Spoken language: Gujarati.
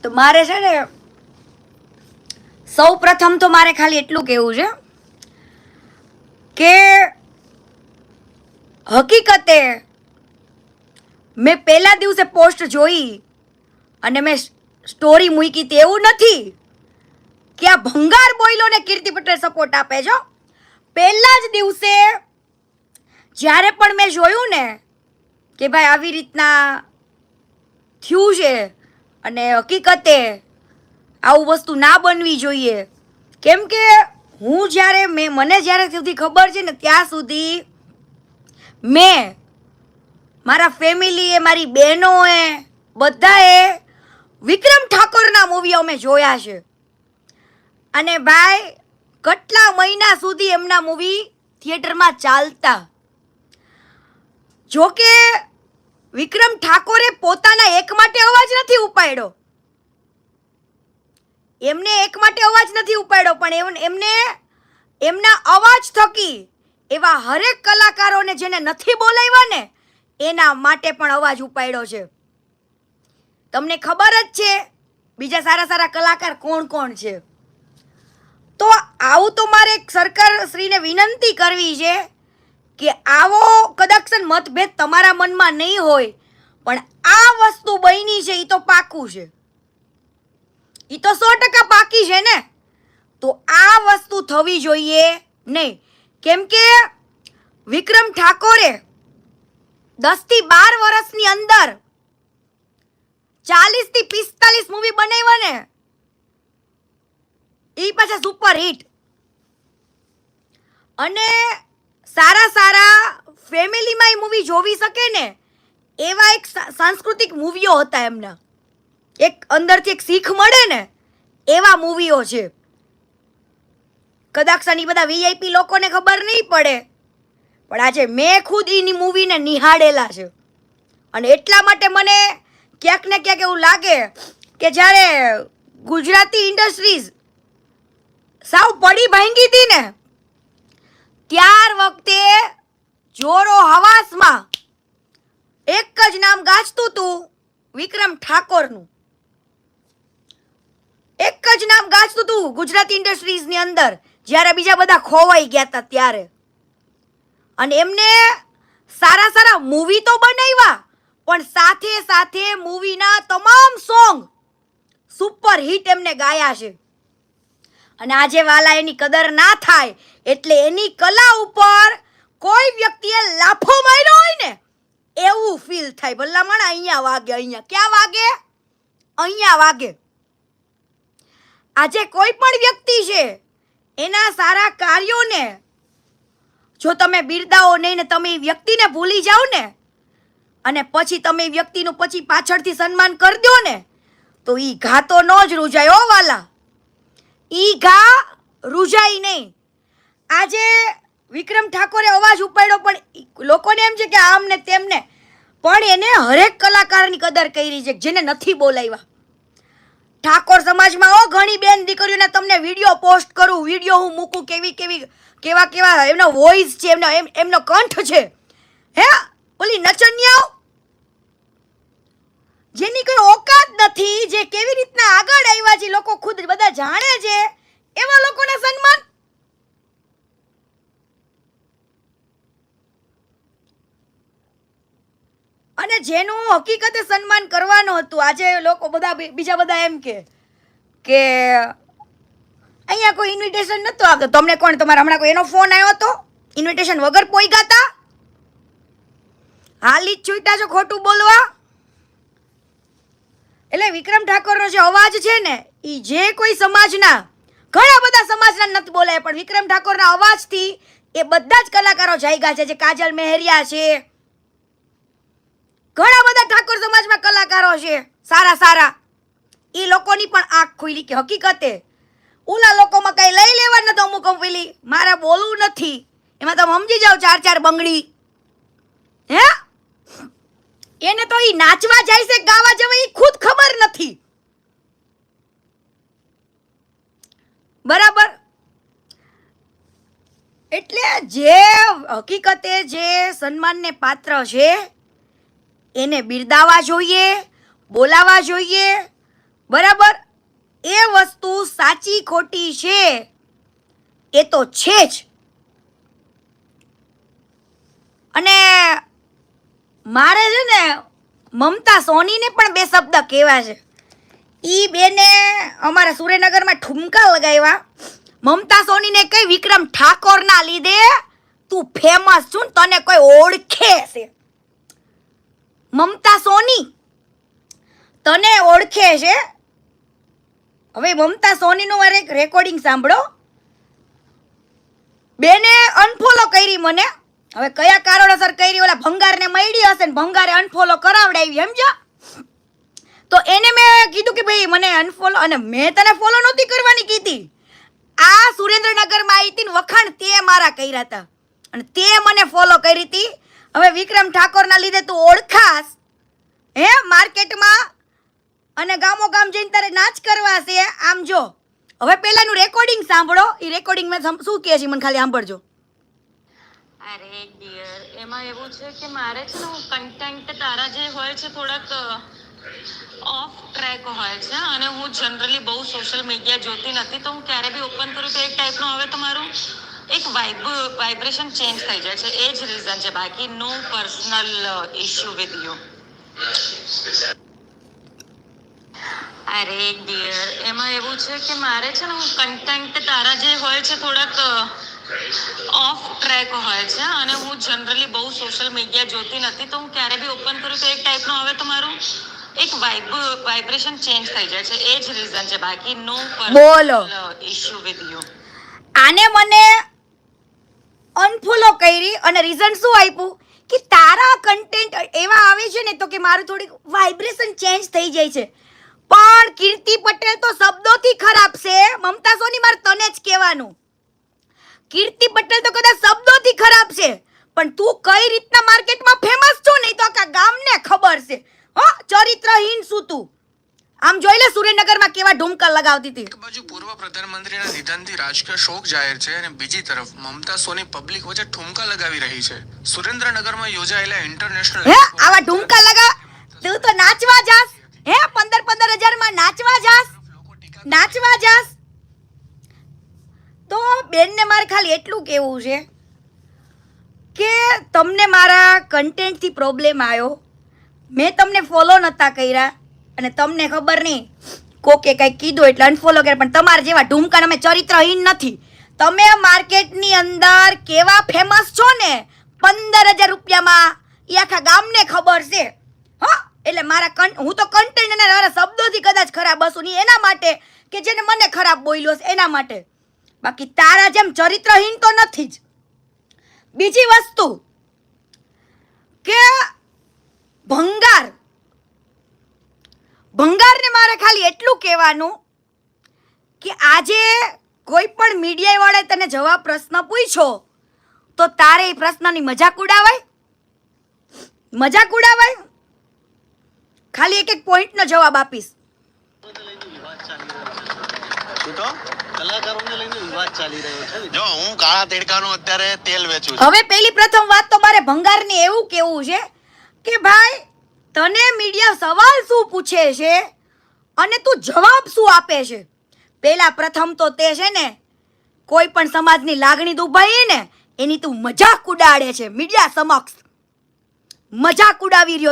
તો મારે છે ને સૌ પ્રથમ તો મારે ખાલી એટલું કહેવું છે કે હકીકતે મેં પહેલા દિવસે પોસ્ટ જોઈ અને મેં સ્ટોરી મૂકી હતી એવું નથી કે આ ભંગાર બોયલોને કીર્તિ પટેલ સપોર્ટ આપે છો. પહેલા જ દિવસે જ્યારે પણ મેં જોયું ને કે ભાઈ આવી રીતના થયું છે અને હકીકતે આવું વસ્તુ ના બનવી જોઈએ, કેમ કે મને જ્યારે સુધી ખબર છે ને ત્યાં સુધી મેં મારા ફેમિલીએ, મારી બહેનોએ, બધાએ વિક્રમ ઠાકોરના મૂવીઓ મેં જોયા છે. અને ભાઈ કેટલા મહિના સુધી એમના મૂવી થિયેટરમાં ચાલતા. જોકે વિક્રમ ઠાકોરે પોતાના એક માટે અવાજ નથી ઉપાડ્યો, પણ એમને એમના અવાજ થકી એવા હરેક કલાકારોને જેને નથી બોલાવ્યા ને એના માટે પણ અવાજ ઉપાડ્યો છે. તમને ખબર જ છે બીજા સારા સારા કલાકાર કોણ કોણ છે. તો આવું તો મારે સરકારશ્રીને વિનંતી કરવી છે કે આવો કદાચ મતભેદ તમારા મનમાં નહીં હોય, પણ આ વસ્તુ બની છે એ તો પાકું છે, એ તો 100% પાકી છે ને. તો આ વસ્તુ થવી જોઈએ નહીં, કેમ કે વિક્રમ ઠાકોરે 10 થી 12 વર્ષની અંદર 40 થી 45 મૂવી બનાવ્યા ને એ પાછા સુપર હિટ. અને સારા સારા ફેમિલીમાં એ મૂવી જોવી શકે ને એવા એક સાંસ્કૃતિક મૂવીઓ હતા એમના, એક અંદરથી એક શીખ મળે ને એવા મૂવીઓ છે. કદાચ આની બધા વીઆઈપી લોકોને ખબર નહીં પડે, પણ આજે મેં ખુદ એની મૂવીને નિહાળેલા છે. અને એટલા માટે મને ક્યાંક ને ક્યાંક એવું લાગે કે જ્યારે ગુજરાતી ઇન્ડસ્ટ્રીઝ સાવ પડી ભાંગી હતી ને ત્યાર વખતે જોરો હવાસમાં એક જ નામ ગાજતું હતું વિક્રમ ઠાકોરનું, એક જ નામ ગાજતું હતું ગુજરાતી ઇન્ડસ્ટ્રીઝની અંદર જ્યારે બીજા બધા ખોવાઈ ગયા હતા ત્યારે. અને એમને સારા સારા મૂવી તો બનાવ્યા, પણ સાથે સાથે મૂવીના તમામ સોંગ સુપર હિટ એમને ગાયા છે. અને આજે વાલા એની કદર ના થાય એટલે એની કલા ઉપર કોઈ વ્યક્તિએ લાફો માર્યો હોય ને એવું ફીલ થાય. ભલામણ અહીંયા વાગે, અહીંયા ક્યાં વાગે? અહીંયા વાગે. આજે કોઈ પણ વ્યક્તિ છે એના સારા કાર્યોને જો તમે બિરદાવો નહીં ને તમે એ વ્યક્તિને ભૂલી જાઓ ને અને પછી તમે એ વ્યક્તિનું પછી પાછળથી સન્માન કરી દો ને તો ઈ ઘા તો ન જ રૂજાય હો વાલા, ઈ ઘા રૂજાય નહીં. આજે વિક્રમ ઠાકોરે અવાજ ઉપાડ્યો, પણ લોકોને એમ છે કે આમ ને તેમને, પણ એને હરેક કલાકારની કદર કરી છે જેને નથી બોલાવ્યા. ઠાકોર સમાજમાં ઘણી બેન દીકરીઓને તમને વિડીયો પોસ્ટ કરું, વિડીયો હું મૂકું કેવા કેવા એમનો વોઇસ છે, એમનો કંઠ છે. હે ઓલી નચનિયાઓ જેની કોઈ ઓકાત નથી, જે કેવી રીતના આગળ આવ્યા છે લોકો ખુદ બધા જાણે છે, એવા લોકોના સન્માન. અને જેનું હકીકતે સન્માન કરવાનું હતું આજે લોકો બધા બીજા બધા એમ કે અહીંયા કોઈ ઇન્વિટેશન નહોતું આવતું. તમને કોણ, તમારા હમણાં કોઈ એનો ફોન આવ્યો હતો ઇન્વિટેશન વગર પોઈગા હતા? હાલી જ છૂટા છો ખોટું બોલવા. એટલે વિક્રમ ઠાકોરનો જે અવાજ છે ને એ જે કોઈ સમાજના, ઘણા બધા સમાજના નથી બોલાય, પણ વિક્રમ ઠાકોરના અવાજથી એ બધા જ કલાકારો જાગ્યા છે. જે કાજલ મહેરિયા છે, ઘણા બધા ઠાકોર સમાજમાં કલાકારો છે સારા સારા, એ લોકોની પણ આંખ ખુલી કે હકીકતે ઓલા લોકોમાં કઈ લઈ લેવા નથી. અમુક પેલી મારે બોલવું નથી એમાં તમે સમજી જાઓ 4 બંગડી. હે એને તો ઈ નાચવા જાય છે ગાવા જવા ઈ ખુદ ખબર નથી. બરાબર. એટલે જે હકીકતે જે સન્માનને પાત્ર છે એને બિરદાવવા જોઈએ, બોલાવવા જોઈએ. બરાબર, એ વસ્તુ સાચી ખોટી છે એ તો છે જ. અને મારે છે ને મમતા સોનીને પણ બે શબ્દ કહેવા છે. ઈ બેને અમારા સુરેન્દ્રનગરમાં ઠુમકા લગાવ્યા. મમતા સોનીને કઈ વિક્રમ ઠાકોરના લીધે તું ફેમસ છું, તને કોઈ ઓળખે છે. મમતા સોની તને ઓળખે છે. હવે મમતા સોનીનું મારે એક રેકોર્ડિંગ સાંભળો. બેને અનફોલો કરી મને. હવે કયા કારણોસર કરી, ઓલા ભંગારને મળી હશે ને ભંગારે અનફોલો કરાવડાવી, સમજ્યા? તો એને મેં કીધું કે ભાઈ મને અનફોલો, અને મેં તને ફોલો નહોતી કરવાની કીધી. આ સુરેન્દ્રનગરમાં આવી હતી ને વખાણ તે મારા કર્યા હતા અને તે મને ફોલો કરી હતી. હવે વિક્રમ ઠાકોરના લીધે તું ઓળખાસ હે માર્કેટમાં, અને ગામો ગામ જઈને તારે નાચ કરવા છે. આમ જો હવે પેલાનું રેકોર્ડિંગ સાંભળો. એ રેકોર્ડિંગ મેં શું કહે છે મને ખાલી સાંભળજો. અરે ડિયર, એમાં એવું છે કે મારે છે ને કન્ટેન્ટ તારા જે હોય છે થોડાક ઓફ ટ્રેક હોય છે, અને હું જનરલી બહુ સોશિયલ મીડિયા જોતી નથી, તો હું ક્યારે બી ઓપન કરું તો એક ટાઈપનું હવે તમારું એક વાઇબ્રેશન ચેન્જ થઈ જાય છે. એ જ રીઝન છે, બાકી નો પર્સનલ ઇશ્યુ વિથ યુ. અરે ડિયર, એમાં એવું છે કે મારે છે ને કન્ટેન્ટ તારા જે હોય છે થોડાક ઓફ ટ્રેક હોય છે, અને હું જનરલી બહુ સોશિયલ મીડિયા જોતી નથી, તો હું ક્યારે બી ઓપન કરું તો એક ટાઈપનું હવે તમારું એક વાઇબ્રેશન ચેન્જ થઈ જાય છે. એ જ રીઝન છે, બાકી નો બોલો ઇશ્યુ વિથ યુ. આને મને અનફોલો કરી અને રીઝન શું આપ્યું કે તારા કન્ટેન્ટ એવા આવે છે ને તો કે મારું થોડીક વાઇબ્રેશન ચેન્જ થઈ જાય છે. પણ કીર્તિ પટેલ તો શબ્દોથી ખરાબ છે. મમતા સોની મારે તને જ કહેવાનું, કીર્તિ પટેલ તો કદાચ શબ્દોથી ખરાબ છે, પણ તું કઈ રીતના માર્કેટમાં ફેમસ છો ને તો આખા ગામને ખબર છે. હો, ચરિત્રહીન શું તું? આમ જોઈ લે સુરેન્દ્રનગરમાં કેવા ઢુમકા લગાવતી હતી. એક બાજુ પૂર્વ પ્રધાનમંત્રીના નિધનથી રાજકીય શોક જાહેર છે અને બીજી તરફ મમતા સોની પબ્લિક વચ્ચે ઠુમકા લગાવી રહી છે. સુરેન્દ્રનગરમાં યોજાયેલા ઇન્ટરનેશનલ હે આવા ઢુમકા લગા, તું તો નાચવા જાસ હે 15,000 માં નાચવા જાસ. તો બેનને મારે ખાલી એટલું કહેવું છે કે તમને મારા કન્ટેન્ટથી પ્રોબ્લેમ આવ્યો, મેં તમને ફોલો નહોતા કર્યા અને તમને ખબર નહીં કોકે કંઈક કીધું એટલે અનફોલો કર્યા, પણ તમારા જેવા ઢુમકાને અમે ચરિત્રહીન નથી. તમે માર્કેટની અંદર કેવા ફેમસ છો ને 15,000 રૂપિયામાં, એ આખા ગામને ખબર છે. હા, એટલે મારા હું તો કન્ટેન્ટ અને મારા શબ્દોથી કદાચ ખરાબ હશું નહીં, એના માટે કે જેને મને ખરાબ બોલ્યો છે એના માટે, બાકી તારા જેમ ચરિત્રહીન તો નથી જ. બીજી વસ્તુ કે ભંગારને મારે ખાલી એટલું કહેવાનું કે આજે કોઈ પણ મીડિયા વાળાએ તને જવાબ પ્રશ્ન પૂછ્યો તો તારે એ પ્રશ્નની મજાક ઉડાવાય. ખાલી એક પોઈન્ટનો જવાબ આપીશ. જો હું કાળા તેડકાનું અત્યારે તેલ વેચું છું. હવે પહેલી પ્રથમ વાત તો મારે ભંગારને એવું કેવું છે કે ભાઈ તને મીડિયા સવાલ શું પૂછે છે અને તું જવાબ શું આપે છે. પહેલા પ્રથમ તો તે છે ને કોઈ પણ સમાજની લાગણી દુભાઈ ને એની તું મજાક ઉડાડે છે, મીડિયા સમક્ષ મજાક ઉડાવી રહ્યો